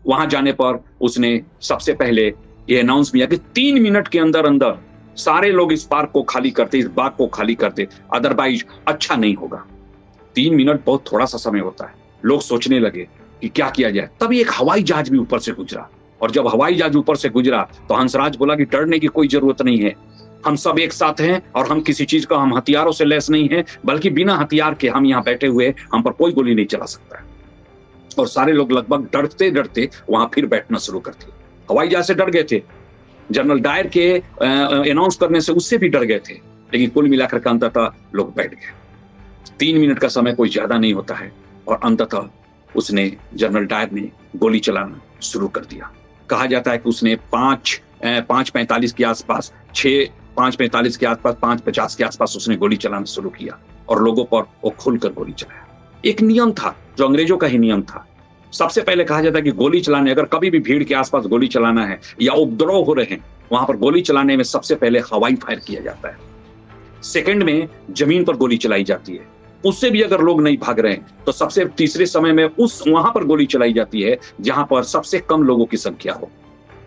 [SPEAKER 2] वहां जाने पर उसने सबसे पहले ये अनाउंस किया कि 3 मिनट के अंदर अंदर सारे लोग इस पार्क को खाली करते, इस बाग को खाली करते, अदरवाइज अच्छा नहीं होगा। 3 मिनट बहुत थोड़ा सा समय होता है। लोग सोचने लगे कि क्या किया जाए। तभी एक हवाई जहाज भी ऊपर से गुजरा और जब हवाई जहाज ऊपर से गुजरा तो हंसराज बोला कि डरने की कोई जरूरत नहीं है, हम सब एक साथ हैं और हम किसी चीज का, हम हथियारों से लैस नहीं है, बल्कि बिना हथियार के हम यहाँ बैठे हुए, हम पर कोई गोली नहीं चला सकता है। और सारे लोग लगभग डरते डरते वहां फिर बैठना शुरू कर दिए। हवाई जहाज से डर गए थे, जनरल डायर के अनाउंस करने से उससे भी डर गए थे, लेकिन कुल मिलाकर के अंततः लोग बैठ गए। 3 मिनट का समय कोई ज्यादा नहीं होता है और अंततः उसने, जनरल डायर ने गोली चलाना शुरू कर दिया। कहा जाता है कि उसने 5:45 के आसपास, 5:45 के आसपास, 5:50 के आसपास उसने गोली चलाना शुरू किया और लोगों पर वो खुलकर गोली चलाया। एक नियम था जो अंग्रेजों का ही नियम था। सबसे पहले कहा जाता है कि गोली चलाने, अगर कभी भी भीड़ के आसपास गोली चलाना है या उपद्रव हो रहे हैं, वहां पर गोली चलाने में सबसे पहले हवाई फायर किया जाता है। सेकंड में जमीन पर गोली चलाई जाती है। उससे भी अगर लोग नहीं भाग रहे हैं तो सबसे तीसरे समय में वहां पर गोली चलाई जाती है जहां पर सबसे कम लोगों की संख्या हो,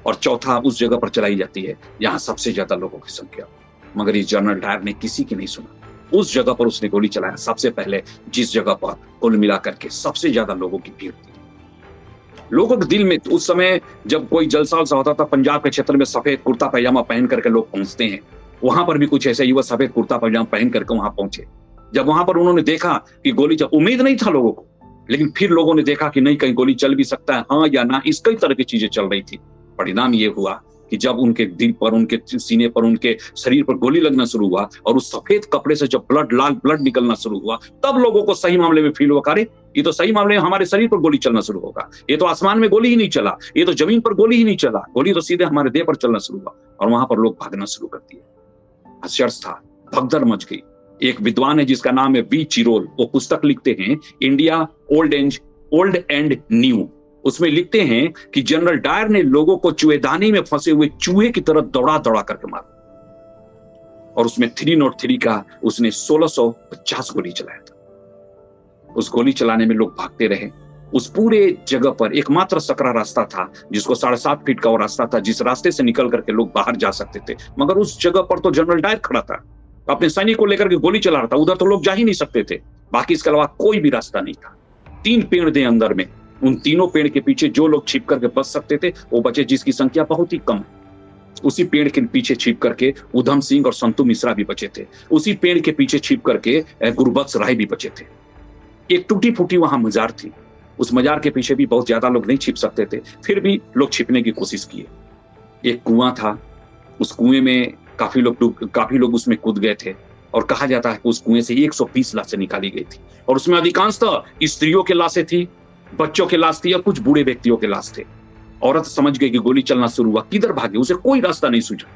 [SPEAKER 2] और चौथा उस जगह पर चलाई जाती है जहां सबसे ज्यादा लोगों की संख्या हो। मगर इस जनरल डायर ने किसी की नहीं सुना। उस जगह पर उसने गोली चलाया सबसे पहले जिस जगह पर कुल मिलाकर के सबसे ज्यादा लोगों की भीड़ थी। लोगों के दिल में उस समय जब कोई जलसा वलसा होता था, पंजाब के क्षेत्र में सफेद कुर्ता पैजामा पहन करके लोग पहुंचते हैं, वहां पर भी कुछ ऐसे युवा सफेद कुर्ता पैजामा पहन करके वहां पहुंचे। जब वहां पर उन्होंने देखा कि गोली चल, उम्मीद नहीं था लोगों को, लेकिन फिर लोगों ने देखा कि नहीं, कहीं गोली चल भी सकता है, हाँ या ना, इस कई तरह की चीजें चल रही थी। परिणाम ये हुआ कि जब उनके दिल पर, उनके सीने पर, उनके शरीर पर गोली लगना शुरू हुआ और उस सफेद कपड़े से जब लाल ब्लड निकलना शुरू हुआ, तब लोगों को सही मामले में फील हुआ, अरे ये तो सही मामले में हमारे शरीर पर गोली चलना शुरू होगा। ये तो आसमान में गोली ही नहीं चला, ये तो जमीन पर गोली ही नहीं चला, गोली तो सीधे हमारे देह पर चलना शुरू हुआ। और वहां पर लोग भागना शुरू कर दिए। हर्ष था, भगदड़ मच गई। एक विद्वान है जिसका नाम है वी चिरोल, वो पुस्तक लिखते हैं इंडिया ओल्ड एंड न्यू। उसमें लिखते हैं कि जनरल डायर ने लोगों को चूहेदानी में फंसे हुए चूहे की तरह दौड़ा करके मारा और उसमें 303 का उसने 1650 गोली चलाया था। उस गोली चलाने में लोग भागते रहे उस पूरे जगह पर एकमात्र सकरा रास्ता था, जिसको 7.5 फीट का वो रास्ता था, जिस रास्ते से निकल करके लोग बाहर जा सकते थे। मगर उस जगह पर तो जनरल डायर खड़ा था, अपने सैनिक को लेकर के गोली चला रहा था, उधर तो लोग जा ही नहीं सकते थे। बाकी इसके अलावा कोई भी रास्ता नहीं था। 3 पेड़ थे अंदर में, उन तीनों पेड़ के पीछे जो लोग छिप करके बच सकते थे वो बचे, जिसकी संख्या बहुत ही कम। उसी पेड़ के पीछे छिप करके उधम सिंह और संतू मिश्रा भी बचे थे। उसी पेड़ के पीछे छिप करके गुरबख्श राय भी बचे थे। एक टूटी फूटी वहां मजार थी, उस मजार के पीछे भी बहुत ज्यादा लोग नहीं छिप सकते थे, फिर भी लोग छिपने की कोशिश किए। एक कुआं था, उस कुएं में काफी लोग उसमें कूद गए थे, और कहा जाता है कि उस कुएं से 120 लाशें निकाली गई थी, और उसमें अधिकांशतः स्त्रियों की लाशें थी, बच्चों की लाश थी और कुछ बूढ़े व्यक्तियों की लाश थे। औरत समझ गई कि गोली चलना शुरू हुआ, किधर भागे, उसे कोई रास्ता नहीं सूझा।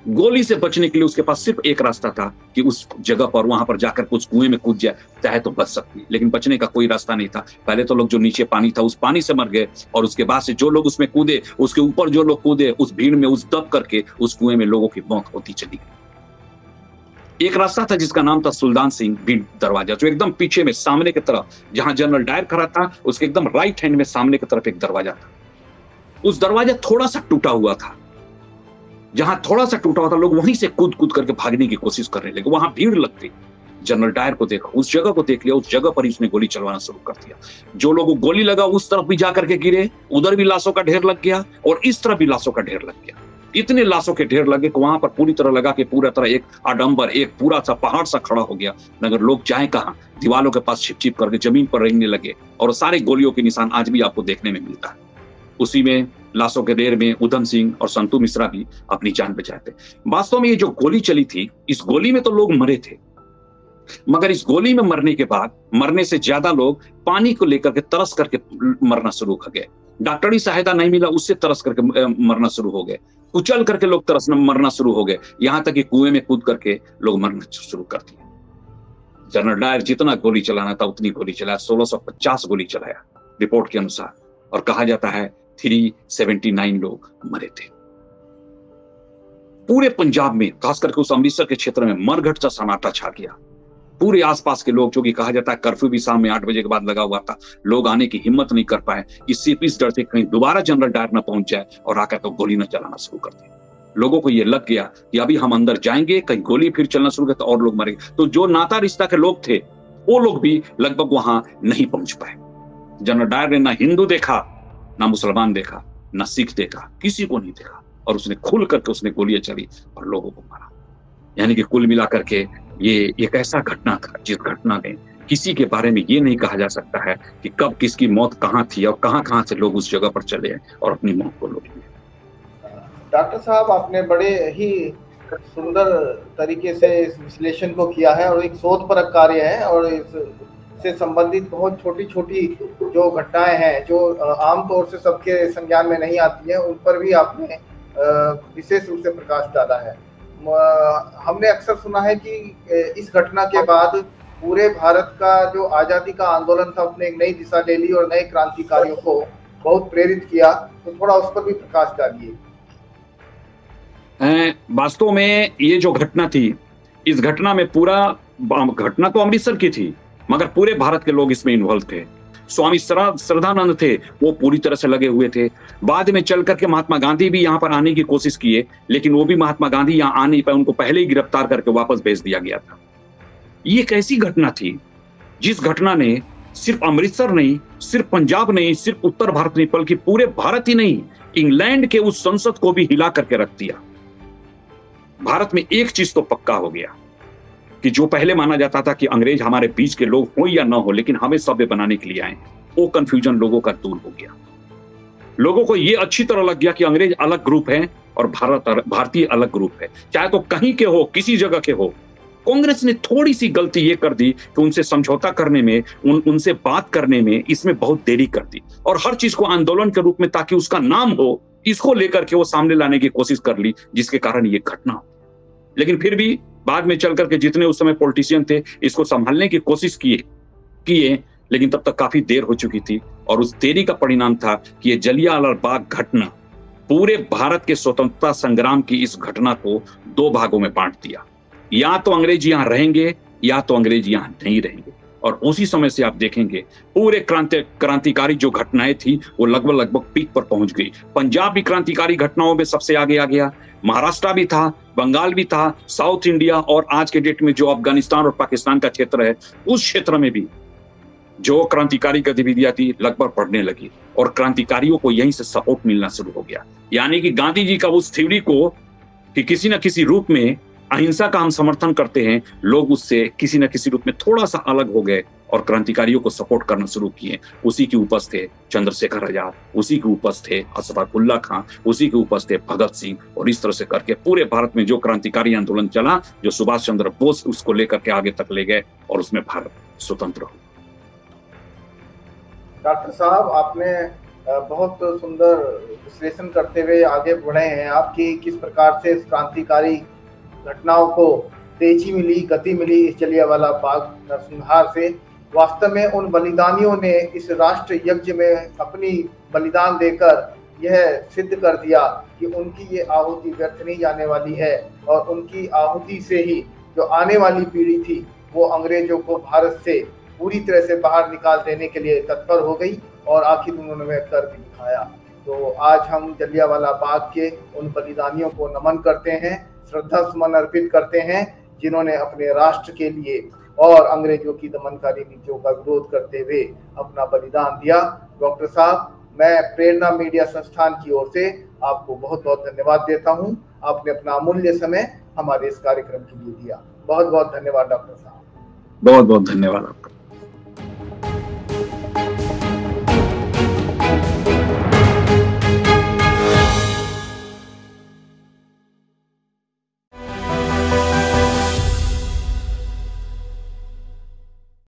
[SPEAKER 2] गोली से बचने के लिए उसके पास सिर्फ एक रास्ता था कि उस जगह पर वहां पर जाकर उस कुएं में कूद जाए, चाहे तो बच सकती, लेकिन बचने का कोई रास्ता नहीं था। पहले तो लोग जो नीचे पानी था उस पानी से मर गए, और उसके बाद से जो लोग उसमें कूदे, उसके ऊपर जो लोग कूदे, उस भीड़ में उस दब करके उस कुएं में लोगों की मौत होती चली गई। एक रास्ता था जिसका नाम था सुल्तान सिंह बिन दरवाजा, जो एकदम पीछे में सामने की तरफ, जहां जनरल डायर खड़ा था उसके एकदम राइट हैंड में सामने की तरफ एक दरवाजा था। उस दरवाजा थोड़ा सा टूटा हुआ था, जहां थोड़ा सा टूटा हुआ था, लोग वहीं से कूद करके भागने की कोशिश करने लगे। वहां भीड़ लगती। जनरल डायर को देखा, उस जगह को देख लिया, उस जगह पर ही उसने गोली चलवाना शुरू कर दिया। जो लोगों को गोली लगा उस तरफ भी जाकर के गिरे, उधर भी लाशों का ढेर लग गया और इस तरफ भी लाशों का ढेर लग गया। इतने लाशों के ढेर लगे कि वहां पर पूरी तरह लगा कि पूरा तरह एक आडंबर, एक पूरा सा पहाड़ सा खड़ा हो गया। मगर लोग जाए कहां, दीवालों के पास छिप करके जमीन पर रेंगने लगे, और सारे गोलियों के निशान आज भी आपको देखने में मिलता है। उसी में लाशों के ढेर में उधम सिंह और संतू मिश्रा भी अपनी जान बचाए थे। वास्तव में ये जो गोली चली थी, इस गोली में तो लोग मरे थे, मगर इस गोली में मरने के बाद मरने से ज्यादा लोग पानी को लेकर के तरस करके मरना शुरू हो गए। डॉक्टरी सहायता नहीं मिला, उससे तरस करके मरना शुरू हो गए। कुचल करके लोग मरना शुरू हो गए, यहां तक कि कुएं में कूद करके लोग मरना शुरू कर दिए। जनरल डायर जितना गोली चलाना था उतनी गोली चलाया, 1650 गोली चलाया रिपोर्ट के अनुसार, और कहा जाता है 379 लोग मरे थे। पूरे पंजाब में, खास करके उस अमृतसर के क्षेत्र में मरघट सा सन्नाटा छा गया। पूरे आसपास के लोग, जो कि कहा जाता है कर्फ्यू भी शाम में 8 बजे के बाद लगा हुआ था, लोग आने की हिम्मत नहीं कर पाए, इस डर से कहीं दोबारा जनरल डायर न पहुंच जाए और आकर तो गोली न चलाना शुरू कर दे। लोगों को यह लग गया कि अभी हम अंदर जाएंगे, कहीं गोली फिर चलना शुरू कर तो और लोग मरेंगे। तो जो नाता रिश्ता के लोग थे वो लोग भी लगभग वहां नहीं पहुंच पाए। जनरल डायर ने ना हिंदू देखा, ना मुसलमान देखा, ना सिख देखा, किसी को नहीं देखा, और उसने खुल करके उसने गोलियां चली और लोगों को मारा। यानी कि कुल मिलाकर के ये एक ऐसा घटना था जिस घटना में किसी के बारे में ये नहीं कहा जा सकता है कि कब किसकी मौत कहाँ थी और कहाँ से लोग उस जगह पर चले और अपनी मौत को लोग।
[SPEAKER 1] डॉक्टर साहब, आपने बड़े ही सुंदर तरीके से इस विश्लेषण को किया है, और एक शोधपरक कार्य है, और इससे संबंधित बहुत छोटी छोटी जो घटनाएं हैं जो आमतौर से सबके संज्ञान में नहीं आती हैं, उन पर भी आपने विशेष रूप से प्रकाश डाला है। हमने अक्सर सुना है कि इस घटना के बाद पूरे भारत का जो आजादी का आंदोलन था उसने एक नई दिशा ले ली और नए क्रांतिकारियों को बहुत प्रेरित किया, तो थोड़ा उस पर भी प्रकाश डालिए।
[SPEAKER 2] वास्तव में ये जो घटना थी, इस घटना में पूरा घटना तो अमृतसर की थी, मगर पूरे भारत के लोग इसमें इन्वॉल्व थे। स्वामी श्रद्धानंद थे, वो पूरी तरह से लगे हुए थे। बाद में चल करके महात्मा गांधी भी यहाँ पर आने की कोशिश किए, लेकिन वो भी महात्मा गांधी यहाँ आ नहीं पाए, उनको पहले ही गिरफ्तार करके वापस भेज दिया गया था। ये एक ऐसी घटना थी जिस घटना ने सिर्फ अमृतसर नहीं, सिर्फ पंजाब नहीं, सिर्फ उत्तर भारत नहीं, बल्कि पूरे भारत ही नहीं, इंग्लैंड के उस संसद को भी हिला करके रख दिया। भारत में एक चीज तो पक्का हो गया कि जो पहले माना जाता था कि अंग्रेज हमारे बीच के लोग हो या ना हो, लेकिन हमें सभ्य बनाने के लिए आए, वो कंफ्यूजन लोगों का दूर हो गया। लोगों को ये अच्छी तरह लग गया कि अंग्रेज अलग ग्रुप है और भारतीय अलग ग्रुप है, चाहे तो कहीं के हो, किसी जगह के हो। कांग्रेस ने थोड़ी सी गलती ये कर दी कि उनसे समझौता करने में, उनसे बात करने में इसमें बहुत देरी कर दी, और हर चीज को आंदोलन के रूप में, ताकि उसका नाम हो, इसको लेकर के वो सामने लाने की कोशिश कर ली, जिसके कारण ये घटना हो। लेकिन फिर भी बाद में चल करके जितने उस समय पॉलिटिशियन थे इसको संभालने की कोशिश किए, लेकिन तब तक काफी देर हो चुकी थी, और उस देरी का परिणाम था कि ये जलियांवाला बाग घटना पूरे भारत के स्वतंत्रता संग्राम की इस घटना को 2 भागों में बांट दिया। या तो अंग्रेज यहां रहेंगे या तो अंग्रेज यहां नहीं रहेंगे। और उसी समय से आप देखेंगे पूरे क्रांतिकारी जो घटनाएं थी वो लगभग पीक पर पहुंच गई। पंजाब भी क्रांतिकारी घटनाओं में सबसे आगे आ गया, महाराष्ट्र भी था, बंगाल भी था, साउथ इंडिया और आज के डेट में जो अफगानिस्तान और पाकिस्तान का क्षेत्र है उस क्षेत्र में भी जो क्रांतिकारी गतिविधियां थी लगभग बढ़ने लगी और क्रांतिकारियों को यहीं से सपोर्ट मिलना शुरू हो गया। यानी कि गांधी जी का उस थ्योरी को कि किसी न किसी रूप में अहिंसा का हम समर्थन करते हैं, लोग उससे किसी न किसी रूप में थोड़ा सा अलग हो गए और क्रांतिकारियों को सपोर्ट करना शुरू किए। उसी के उपज थे चंद्रशेखर आजाद, उसी के उपज थे अशफाकुल्ला खां, उसी के उपज थे भगत सिंह, और इस तरह से करके पूरे भारत में जो क्रांतिकारी आंदोलन चला, जो सुभाष चंद्र बोस उसको लेकर के आगे तक ले गए और उसमें भारत स्वतंत्र हो।
[SPEAKER 1] डॉक्टर साहब, आपने बहुत सुंदर विश्लेषण करते हुए आगे बढ़े हैं आपकी किस प्रकार से इस क्रांतिकारी घटनाओं को तेजी मिली, गति मिली इस जलियांवाला बाग नरसंहार से। वास्तव में उन बलिदानियों ने इस राष्ट्र यज्ञ में अपनी बलिदान देकर यह सिद्ध कर दिया कि उनकी ये आहुति व्यर्थ नहीं जाने वाली है और उनकी आहुति से ही जो आने वाली पीढ़ी थी वो अंग्रेजों को भारत से पूरी तरह से बाहर निकाल देने के लिए तत्पर हो गई और आखिर उन्होंने वह कर भी दिखाया। तो आज हम जलियांवाला बाग के उन बलिदानियों को नमन करते हैं, श्रद्धा सुमन अर्पित करते हैं जिन्होंने अपने राष्ट्र के लिए और अंग्रेजों की दमनकारी नीतियों का विरोध करते हुए अपना बलिदान दिया। डॉक्टर साहब, मैं प्रेरणा मीडिया संस्थान की ओर से आपको बहुत बहुत धन्यवाद देता हूं। आपने अपना अमूल्य समय हमारे इस कार्यक्रम के लिए दिया। बहुत बहुत धन्यवाद डॉक्टर साहब।
[SPEAKER 2] बहुत बहुत धन्यवाद आपका।